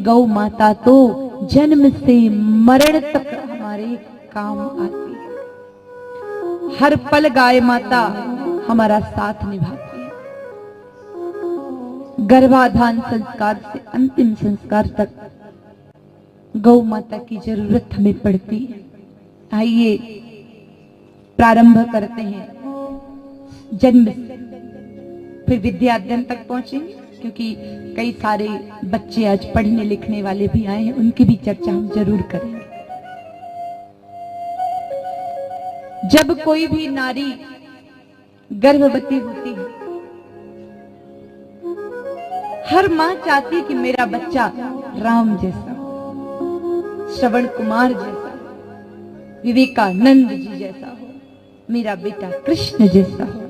गौ माता तो जन्म से मरण तक हमारे काम आती है। हर पल गाय माता हमारा साथ निभाती है। गर्भाधान संस्कार से अंतिम संस्कार तक गौ माता की जरूरत हमें पड़ती है। आइए प्रारंभ करते हैं जन्म से, फिर विद्या अध्ययन तक पहुंचेंगे, क्योंकि कई सारे बच्चे आज पढ़ने लिखने वाले भी आए हैं, उनकी भी चर्चा हम जरूर करेंगे। जब कोई भी नारी गर्भवती होती है, हर मां चाहती कि मेरा बच्चा राम जैसा, श्रवण कुमार जैसा, विवेकानंद जी जैसा हो, मेरा बेटा कृष्ण जैसा हो,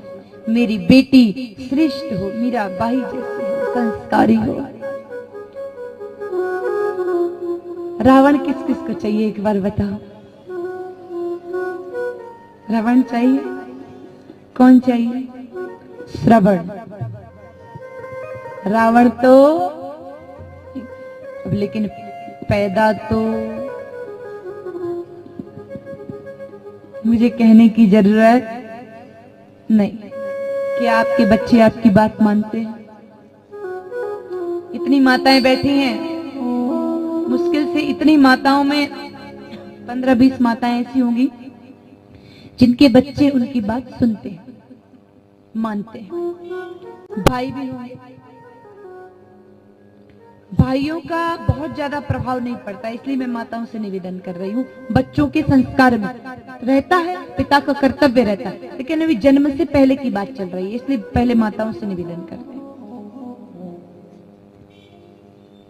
मेरी बेटी श्रेष्ठ हो, मीरा बाई जैसी हो, संस्कारी हो। रावण किस किस को चाहिए एक बार बताओ? रावण चाहिए? कौन चाहिए? श्रवण। रावण तो लेकिन पैदा तो मुझे कहने की जरूरत नहीं। क्या आपके बच्चे आपकी बात मानते हैं? इतनी माताएं बैठी हैं, मुश्किल से इतनी माताओं में 15-20 माताएं ऐसी होंगी जिनके बच्चे उनकी बात सुनते हैं, मानते हैं। भाई भी होंगे। भाइयों का बहुत ज्यादा प्रभाव नहीं पड़ता, इसलिए मैं माताओं से निवेदन कर रही हूँ। बच्चों के संस्कार में रहता है, पिता का कर्तव्य रहता है, लेकिन अभी जन्म से पहले की बात चल रही है, इसलिए पहले माताओं से निवेदन करते हैं।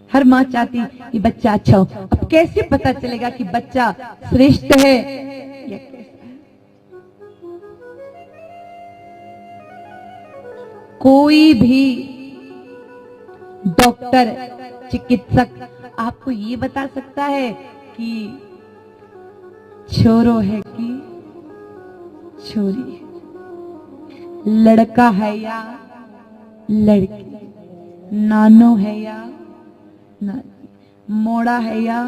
हर माँ चाहती कि बच्चा अच्छा हो। अब कैसे पता चलेगा कि बच्चा श्रेष्ठ है या कैसा है? कोई भी डॉक्टर, चिकित्सक आपको ये बता सकता है कि छोरो है कि छोरी है, लड़का है या लड़की, नानो है या नानी, मोड़ा है या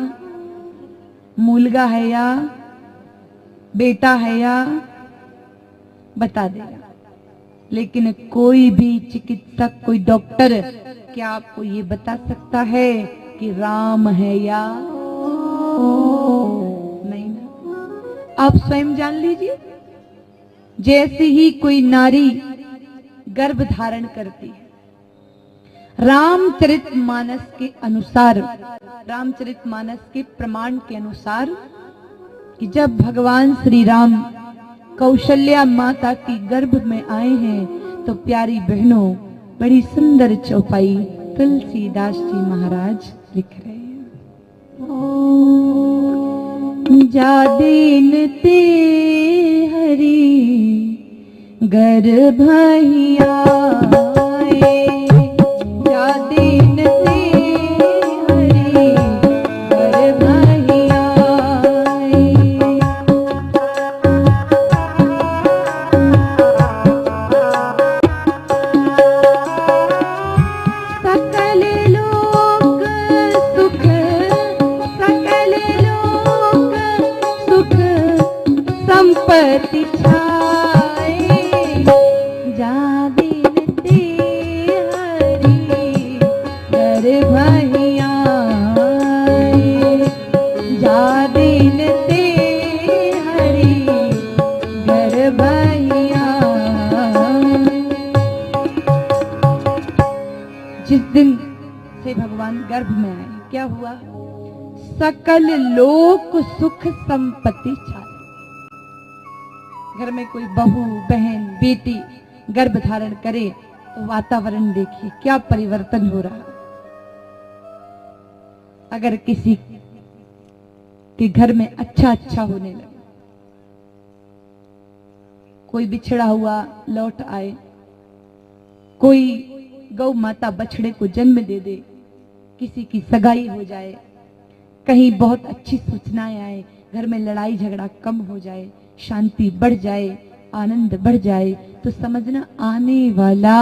मुलगा है या बेटा है या बता देगा। लेकिन कोई भी चिकित्सक, कोई डॉक्टर क्या आपको ये बता सकता है कि राम है या नहीं? ना, आप स्वयं जान लीजिए। जैसे ही कोई नारी गर्भ धारण करती है, रामचरितमानस के अनुसार, रामचरितमानस के प्रमाण के अनुसार, कि जब भगवान श्री राम कौशल्या माता की गर्भ में आए हैं तो प्यारी बहनों बड़ी सुंदर चौपाई तुलसीदास जी महाराज लिख रहे हैं। जा दीन ते हरि गर्भहिया सकल लोक सुख संपत्ति छाए। घर में कोई बहू, बहन, बेटी गर्भ धारण करे तो वातावरण देखिए क्या परिवर्तन हो रहा। अगर किसी के घर में अच्छा होने लगे, कोई बिछड़ा हुआ लौट आए, कोई गौ माता बछड़े को जन्म दे दे, किसी की सगाई हो जाए, कहीं बहुत अच्छी सूचनाएं आए, घर में लड़ाई झगड़ा कम हो जाए, शांति बढ़ जाए, आनंद बढ़ जाए, तो समझना आने वाला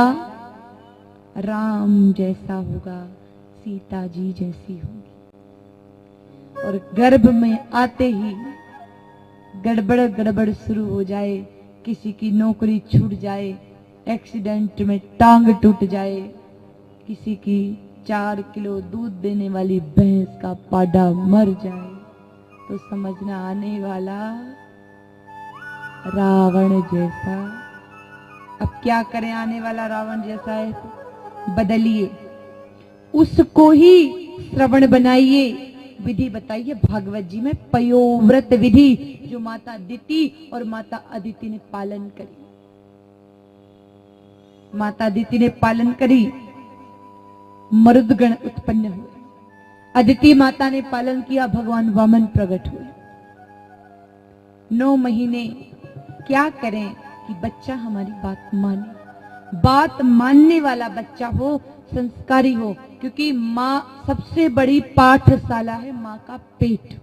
राम जैसा होगा, सीता जी जैसी होगी। और गर्भ में आते ही गड़बड़ गड़बड़ शुरू हो जाए, किसी की नौकरी छूट जाए, एक्सीडेंट में टांग टूट जाए, किसी की 4 किलो दूध देने वाली भैंस का पाडा मर जाए, तो समझना आने वाला रावण जैसा। अब क्या करें, आने वाला रावण जैसा है तो बदलिए, उसको ही श्रवण बनाइए। विधि बताइए भागवत जी में, पयोव्रत विधि, जो माता दिति और माता अदिति ने पालन करी। माता दिति ने पालन करी, मरुदगण उत्पन्न हुए। अदिति माता ने पालन किया, भगवान वामन प्रकट हुए। 9 महीने क्या करें कि बच्चा हमारी बात माने, बात मानने वाला बच्चा हो, संस्कारी हो, क्योंकि माँ सबसे बड़ी पाठशाला है, माँ का पेट।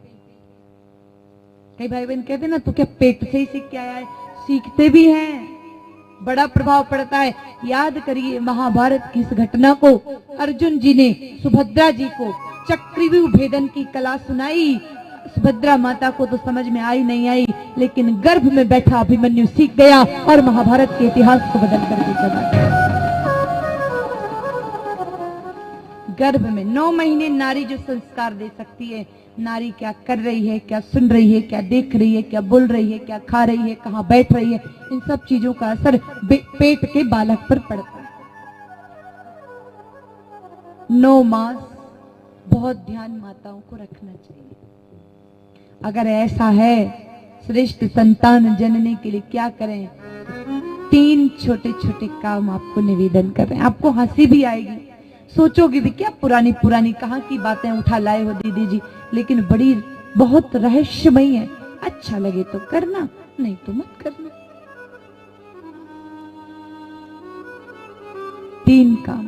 कई भाई बहन कहते ना, तो क्या पेट से ही सीख के आया है? सीखते भी हैं, बड़ा प्रभाव पड़ता है। याद करिए महाभारत की इस घटना को, अर्जुन जी ने सुभद्रा जी को चक्रव्यूह भेदन की कला सुनाई। सुभद्रा माता को तो समझ में आई नहीं आई, लेकिन गर्भ में बैठा अभिमन्यु सीख गया और महाभारत के इतिहास को बदल करके चला गया। गर्भ में 9 महीने नारी जो संस्कार दे सकती है, नारी क्या कर रही है, क्या सुन रही है, क्या देख रही है, क्या बोल रही है, क्या खा रही है, कहाँ बैठ रही है, इन सब चीजों का असर पेट के बालक पर पड़ता है। 9 मास बहुत ध्यान माताओं को रखना चाहिए। अगर ऐसा है, श्रेष्ठ संतान जनने के लिए क्या करें? 3 छोटे छोटे काम आपको निवेदन कर रहे हैं। आपको हंसी भी आएगी, सोचोगे भी क्या पुरानी पुरानी कहाँ की बातें उठा लाए हो दीदी जी, लेकिन बड़ी बहुत रहस्यमयी है। अच्छा लगे तो करना, नहीं तो मत करना। 3 काम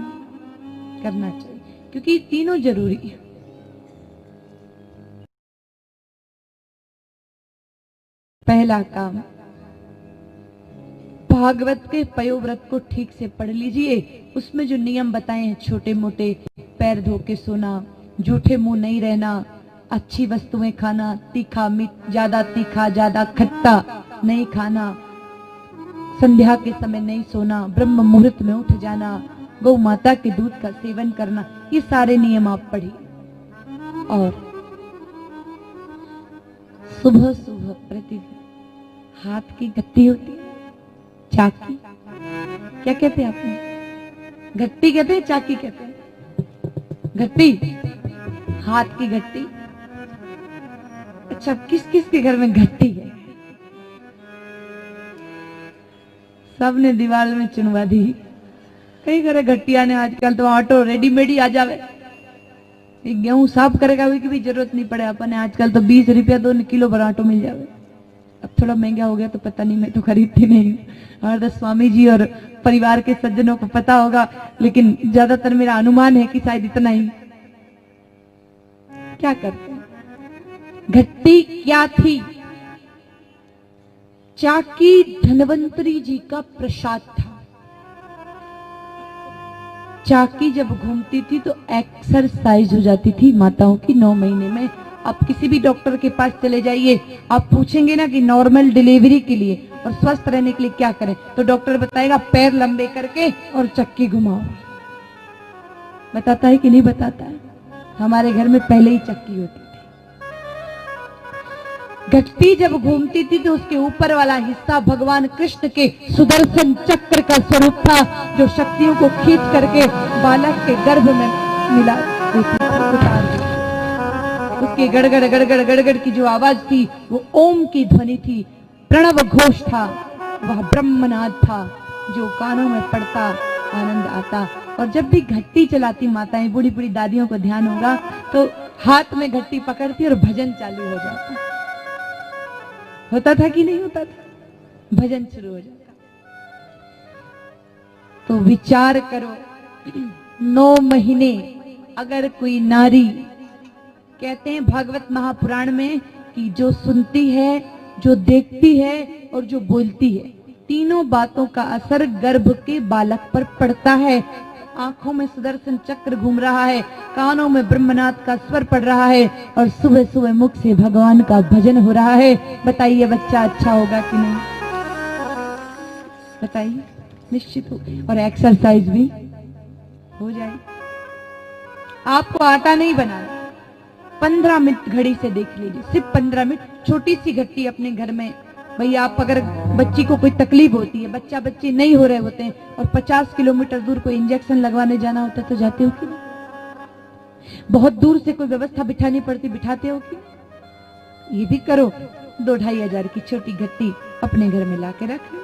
करना चाहिए, क्योंकि तीनों जरूरी है। पहला काम, भागवत के पयोव्रत को ठीक से पढ़ लीजिए। उसमें जो नियम बताए हैं, छोटे मोटे, पैर धो के सोना, जूठे मुंह नहीं रहना, अच्छी वस्तुएं खाना, तीखा मीठ, ज्यादा तीखा ज्यादा खट्टा नहीं खाना, संध्या के समय नहीं सोना, ब्रह्म मुहूर्त में उठ जाना, गौ माता के दूध का सेवन करना, ये सारे नियम आप पढ़िए। और सुबह सुबह प्रतिदिन हाथ की गट्टी होती है, चाकी, क्या कहते हैं आपने? गट्टी कहते हैं, चाकी कहते हैं? गट्टी, हाथ की गट्टी। अच्छा, किस किस के घर में गट्टी है? सबने दीवार में चुनवा दी। कई घरे गट्टिया ने, आजकल तो ऑटो रेडीमेड ही आ जावे, गेहूं साफ करेगा की भी जरूरत नहीं पड़े अपने। आजकल तो 20 रुपया 2 किलो भर आटो मिल जावे। अब थोड़ा महंगा हो गया तो पता नहीं, मैं तो खरीदती नहीं हूँ। और स्वामी जी और परिवार के सज्जनों को पता होगा, लेकिन ज्यादातर मेरा अनुमान है कि शायद इतना ही। क्या करते हैं? घट्टी क्या थी? चाकी धन्वंतरी जी का प्रसाद था। चाकी जब घूमती थी तो एक्सरसाइज हो जाती थी माताओं की 9 महीने में। आप किसी भी डॉक्टर के पास चले जाइए, आप पूछेंगे ना कि नॉर्मल डिलीवरी के लिए और स्वस्थ रहने के लिए क्या करें, तो डॉक्टर बताएगा पैर लंबे करके और चक्की घुमाओ। बताता है कि नहीं बताता है? हमारे घर में पहले ही चक्की होती थी। घटती जब घूमती थी तो उसके ऊपर वाला हिस्सा भगवान कृष्ण के सुदर्शन चक्र का स्वरूप था, जो शक्तियों को खींच करके बालक के गर्भ में मिला देती थी। उसके गड़गड़ गड़गड़ गड़गड़ की जो आवाज थी वो ओम की ध्वनि थी, प्रणव घोष था, वह ब्रह्मनाद था, जो कानों में पड़ता आनंद आता। और जब भी घट्टी चलाती माताएं, बूढ़ी बूढ़ी दादियों को ध्यान होगा, तो हाथ में घट्टी पकड़ती और भजन चालू हो जाता। होता था कि नहीं होता था? भजन शुरू हो जाता। तो विचार करो, 9 महीने अगर कोई नारी, कहते हैं भागवत महापुराण में कि जो सुनती है, जो देखती है और जो बोलती है, तीनों बातों का असर गर्भ के बालक पर पड़ता है। आंखों में सुदर्शन चक्र घूम रहा है, कानों में ब्रह्मनाथ का स्वर पड़ रहा है और सुबह सुबह मुख से भगवान का भजन हो रहा है। बताइए बच्चा अच्छा होगा कि नहीं? बताइए, निश्चित हो। और एक्सरसाइज भी हो जाए। आपको आटा नहीं बनाना, 15 मिनट घड़ी से देख लीजिए, सिर्फ 15 मिनट। छोटी सी घट्टी अपने घर में, भैया आप अगर बच्ची को कोई तकलीफ होती है, बच्चा बच्ची नहीं हो रहे होते हैं और 50 किलोमीटर दूर कोई इंजेक्शन लगवाने जाना होता है तो जाते हो कि नहीं? बहुत दूर से कोई व्यवस्था बिठानी पड़ती, बिठाते हो कि? ये भी करो। 2-2.5 हजार की छोटी घट्टी अपने घर में ला के रख लो,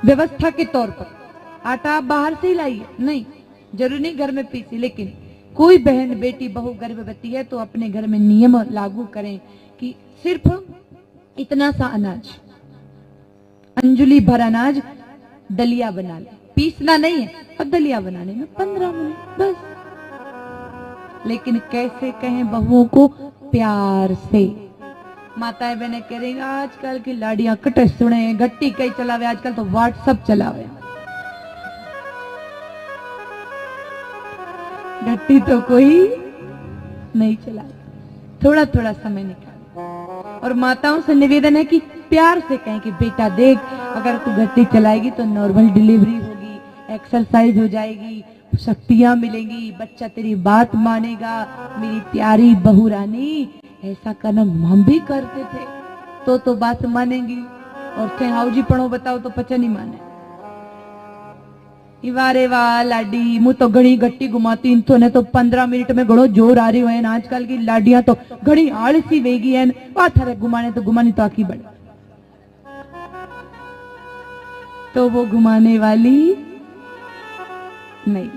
व्यवस्था के तौर पर। आटा आप बाहर से ही लाइए, नहीं जरूरी नहीं घर में पीसी, लेकिन कोई बहन बेटी बहू गर्भवती है तो अपने घर में नियम लागू करें कि सिर्फ इतना सा अनाज, अंजुली भर अनाज दलिया बना ले। पीसना नहीं है, और दलिया बनाने में 15 मिनट बस। लेकिन कैसे कहें बहुओं को? प्यार से। माताएं बहनें कह रही आजकल की लाड़ियां कटे सुने, घट्टी कई चलावे, आजकल तो व्हाट्सएप चलावे। घट्टी तो कोई नहीं चलाए, थोड़ा थोड़ा समय निकाल। और माताओं से निवेदन है कि प्यार से कहें कि बेटा देख, अगर तू घट्टी चलाएगी तो नॉर्मल डिलीवरी होगी, एक्सरसाइज हो जाएगी, शक्तियां मिलेंगी, बच्चा तेरी बात मानेगा। मेरी प्यारी बहू रानी, ऐसा करना हम भी करते थे, तो बात मानेंगी। और थे हाउजी पढ़ो बताओ तो पचा नहीं माने। वारे वाह लाडी, मुँह तो घड़ी घट्टी घुमाती तो ने तो 15 मिनट में घड़ो जोर आ रही है। आजकल की लाडियां तो घड़ी आलसी वेगी है, थारे घुमाने तो घुमानी तो आकी बढ़े, तो वो घुमाने वाली नहीं,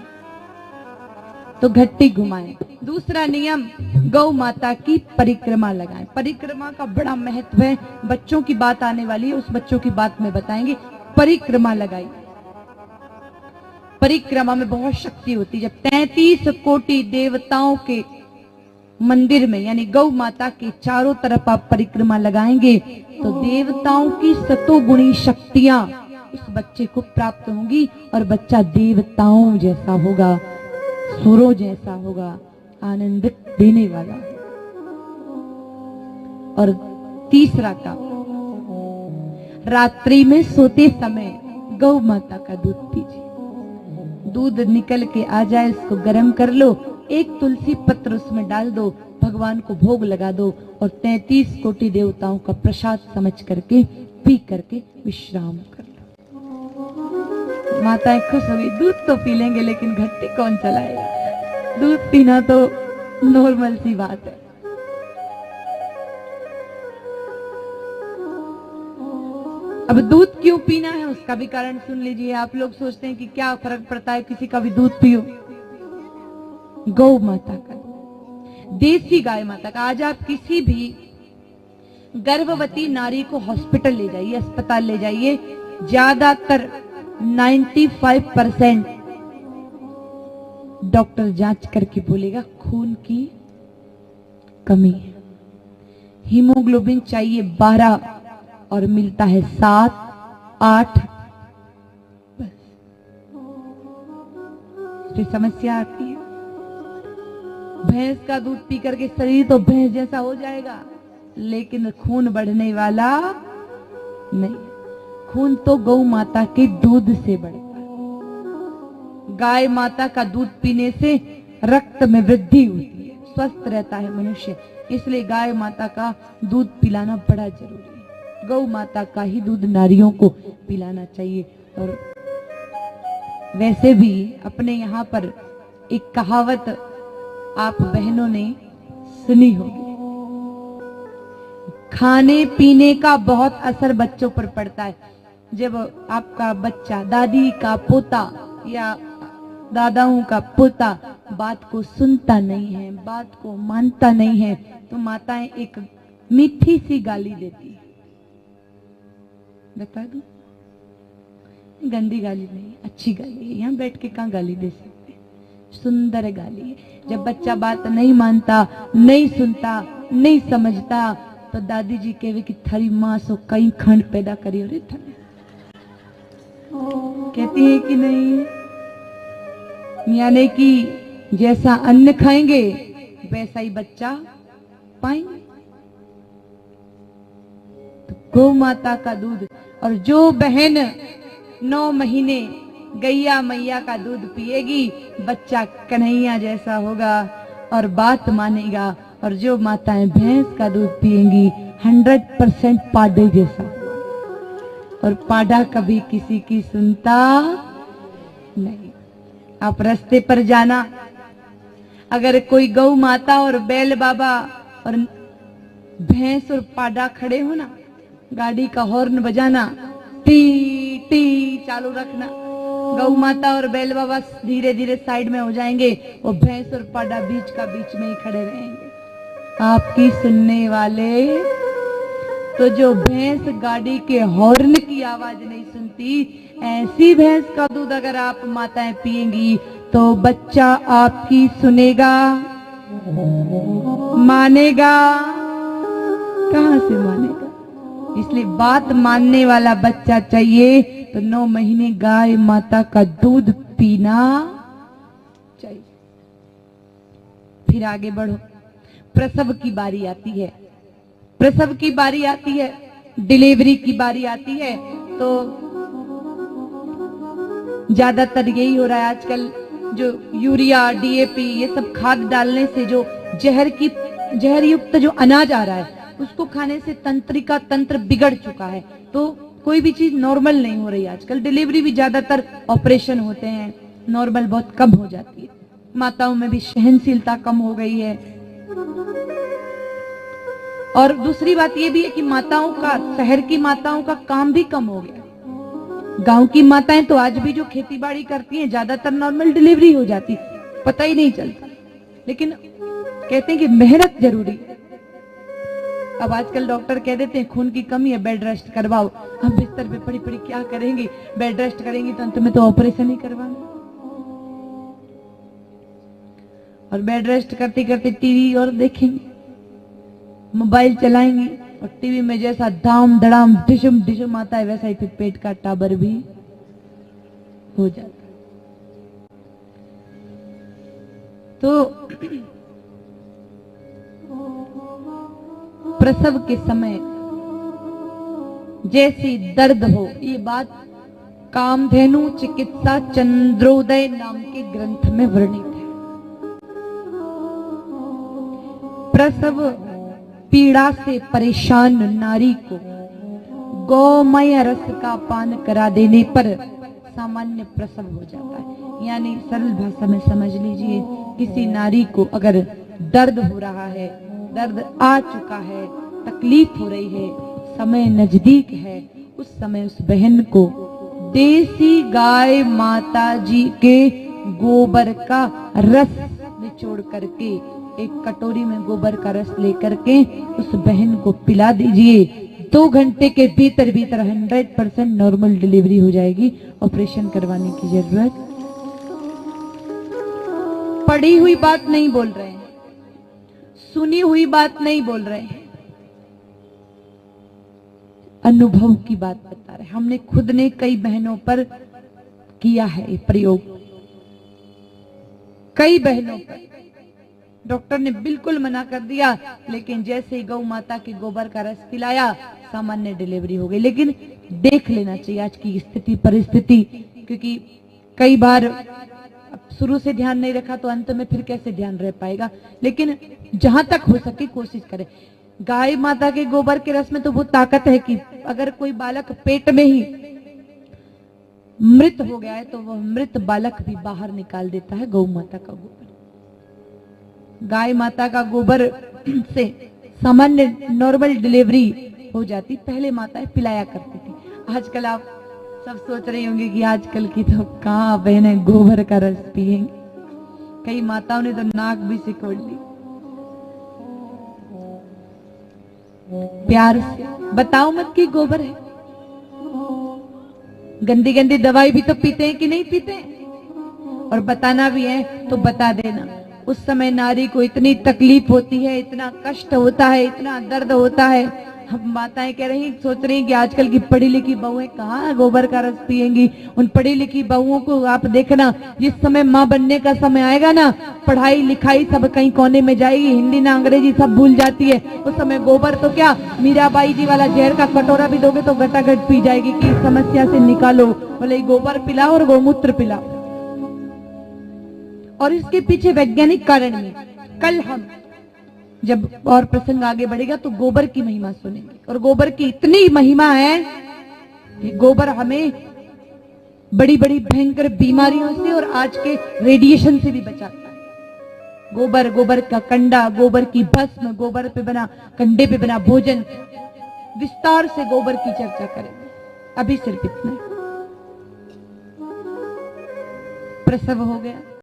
तो घट्टी घुमाएं। दूसरा नियम, गौ माता की परिक्रमा लगाएं। परिक्रमा का बड़ा महत्व है, बच्चों की बात आने वाली है, उस बच्चों की बात में बताएंगे। परिक्रमा लगाई, परिक्रमा में बहुत शक्ति होती है। जब 33 कोटि देवताओं के मंदिर में यानी गौ माता के चारों तरफ आप परिक्रमा लगाएंगे तो देवताओं की सतोगुणी शक्तियां उस बच्चे को प्राप्त होंगी और बच्चा देवताओं जैसा होगा, सुरों जैसा होगा, आनंदित देने वाला। और तीसरा काम, रात्रि में सोते समय गौ माता का दूध पीजिए। दूध निकल के आ जाए, इसको गर्म कर लो, एक तुलसी पत्र उसमें डाल दो, भगवान को भोग लगा दो और 33 कोटि देवताओं का प्रसाद समझ करके पी करके विश्राम कर लो। माताएं खुश हो गई, दूध तो पी लेंगे लेकिन घट्टी कौन चलाएगा? दूध पीना तो नॉर्मल सी बात है। अब दूध क्यों पीना है उसका भी कारण सुन लीजिए। आप लोग सोचते हैं कि क्या फर्क पड़ता है किसी का भी दूध पियो। गौ माता का, देसी गाय माता का। आज आप किसी भी गर्भवती नारी को हॉस्पिटल ले जाइए, अस्पताल ले जाइए, ज्यादातर 95% डॉक्टर जांच करके बोलेगा खून की कमी है, हीमोग्लोबिन चाहिए 12 और मिलता है 7-8, बस फिर समस्या आती है। भैंस का दूध पी करके शरीर तो भैंस जैसा हो जाएगा लेकिन खून बढ़ने वाला नहीं। खून तो गौ माता के दूध से बढ़ता है। गाय माता का दूध पीने से रक्त में वृद्धि होती है, स्वस्थ रहता है मनुष्य, इसलिए गाय माता का दूध पिलाना बड़ा जरूरी है। गौ माता का ही दूध नारियों को पिलाना चाहिए। और वैसे भी अपने यहाँ पर एक कहावत आप बहनों ने सुनी होगी, खाने पीने का बहुत असर बच्चों पर पड़ता है। जब आपका बच्चा, दादी का पोता या दादाओं का पोता बात को सुनता नहीं है, बात को मानता नहीं है, तो माताएं एक मीठी सी गाली देती है। बता दूं, गंदी गाली नहीं, अच्छी गाली है। यहाँ बैठ के कहाँ गाली दे सकते, सुंदर गाली है। जब बच्चा बात नहीं मानता, नहीं सुनता, नहीं समझता, तो दादी जी कहे कि थारी माँ सो कई खंड पैदा करी, अरे थाने कहती है कि नहीं, यानी कि जैसा अन्न खाएंगे वैसा ही बच्चा पाएंगे। तो गौ माता का दूध, और जो बहन 9 महीने गैया मैया का दूध पिएगी बच्चा कन्हैया जैसा होगा और बात मानेगा। और जो माताएं भैंस का दूध पिएंगी 100% पाडे जैसा, और पाडा कभी किसी की सुनता नहीं। आप रास्ते पर जाना, अगर कोई गौ माता और बैल बाबा और भैंस और पाडा खड़े हो ना, गाड़ी का हॉर्न बजाना, टी टी चालू रखना। गौ माता और बैल बाबा धीरे धीरे साइड में हो जाएंगे, वो भैंस और पाडा बीच का बीच में ही खड़े रहेंगे। आपकी सुनने वाले, तो जो भैंस गाड़ी के हॉर्न की आवाज नहीं सुनती, ऐसी भैंस का दूध अगर आप माताएं पिएंगी तो बच्चा आपकी सुनेगा, मानेगा? कहां से मानेगा? इसलिए बात मानने वाला बच्चा चाहिए तो 9 महीने गाय माता का दूध पीना चाहिए। फिर आगे बढ़ो, प्रसव की बारी आती है। प्रसव की बारी आती है, डिलीवरी की बारी आती है, तो ज्यादातर यही हो रहा है आजकल। जो यूरिया, डीएपी ये सब खाद डालने से जो जहर युक्त जो अनाज आ रहा है उसको खाने से तंत्रिका तंत्र बिगड़ चुका है। तो कोई भी चीज नॉर्मल नहीं हो रही आजकल। डिलीवरी भी ज्यादातर ऑपरेशन होते हैं, नॉर्मल बहुत कम हो जाती है। माताओं में भी सहनशीलता कम हो गई है। और दूसरी बात ये भी है कि माताओं का, शहर की माताओं का काम भी कम हो गया। गांव की माताएं तो आज भी जो खेती बाड़ी करती हैं ज्यादातर नॉर्मल डिलीवरी हो जाती, पता ही नहीं चलता। लेकिन कहते हैं कि मेहनत जरूरी है। अब आजकल डॉक्टर कह देते हैं खून की कमी है, बेड रेस्ट करवाओ। हम बिस्तर पे पड़ी पड़ी क्या करेंगे, बेड रेस्ट करेंगी तो अंत में तो ऑपरेशन ही करवाना। और बेड रेस्ट करते करते टीवी और देखेंगे, मोबाइल चलाएंगे, और टीवी में जैसा धाम धड़ाम डिशुम डिशुम आता है वैसा ही फिर पेट का टाबर भी हो जाता है। तो प्रसव के समय जैसी दर्द हो, ये बात कामधेनु चिकित्सा चंद्रोदय नाम के ग्रंथ में वर्णित है। प्रसव पीड़ा से परेशान नारी को गोमय रस का पान करा देने पर सामान्य प्रसव हो जाता है। यानी सरल भाषा में समझ लीजिए, किसी नारी को अगर दर्द हो रहा है, दर्द आ चुका है, तकलीफ हो रही है, समय नजदीक है, उस समय उस बहन को देसी गाय माता जी के गोबर का रस निचोड़ करके, एक कटोरी में गोबर का रस लेकर के उस बहन को पिला दीजिए। 2 घंटे के भीतर 100% नॉर्मल डिलीवरी हो जाएगी। ऑपरेशन करवाने की जरूरत, पढ़ी हुई बात नहीं बोल रहे हैं, सुनी हुई बात नहीं बोल रहे हैं, अनुभव की बात बता रहे हैं। हमने खुद ने कई बहनों पर किया है ये प्रयोग। कई बहनों पर डॉक्टर ने बिल्कुल मना कर दिया, लेकिन जैसे ही गौ माता के गोबर का रस पिलाया सामान्य डिलीवरी हो गई। लेकिन देख लेना चाहिए आज की स्थिति परिस्थिति, क्योंकि कई बार शुरू से ध्यान नहीं रखा तो अंत में फिर कैसे ध्यान रह पाएगा। लेकिन जहां तक हो सके कोशिश करें। गाय माता के गोबर के रस में तो वो ताकत है कि अगर कोई बालक पेट में ही मृत हो गया है तो वह मृत बालक भी बाहर निकाल देता है गौ माता का गोबर। गाय माता का गोबर से सामान्य नॉर्मल डिलीवरी हो जाती, पहले माताएं पिलाया करती थी। आजकल आप सब सोच रही होंगी कि आजकल की तो कहां बहने गोबर का रस पिएंगे। कई माताओं ने तो नाक भी सिकोड़ ली। प्यार से बताओ मत कि गोबर है। गंदी गंदी दवाई भी तो पीते हैं कि नहीं पीते हैं? और बताना भी है तो बता देना। उस समय नारी को इतनी तकलीफ होती है, इतना कष्ट होता है, इतना दर्द होता है, हम माताएं कह रही सोच रही कि आजकल की पढ़ी लिखी बहुएं कहाँ गोबर का रस पिएंगी। उन पढ़ी लिखी बहुओं को आप देखना, जिस समय माँ बनने का समय आएगा ना, पढ़ाई लिखाई सब कहीं कोने में जाएगी, हिंदी ना अंग्रेजी सब भूल जाती है। उस समय गोबर तो क्या, मीराबाई जी वाला जहर का कटोरा भी दोगे तो घटाघट पी जाएगी कि इस समस्या से निकालो। बोले गोबर पिलाओ और गौमूत्र पिलाओ। और इसके पीछे वैज्ञानिक कारण भी। कल हम जब और प्रसंग आगे बढ़ेगा तो गोबर की महिमा सुनेंगे, और गोबर की इतनी महिमा है कि गोबर हमें बड़ी बड़ी भयंकर बीमारियों से और आज के रेडिएशन से भी बचाता है। गोबर, गोबर का कंडा, गोबर की भस्म, गोबर पे बना कंडे पे बना भोजन, विस्तार से गोबर की चर्चा करेंगे। अभी सिर्फ इतना। प्रसव हो गया।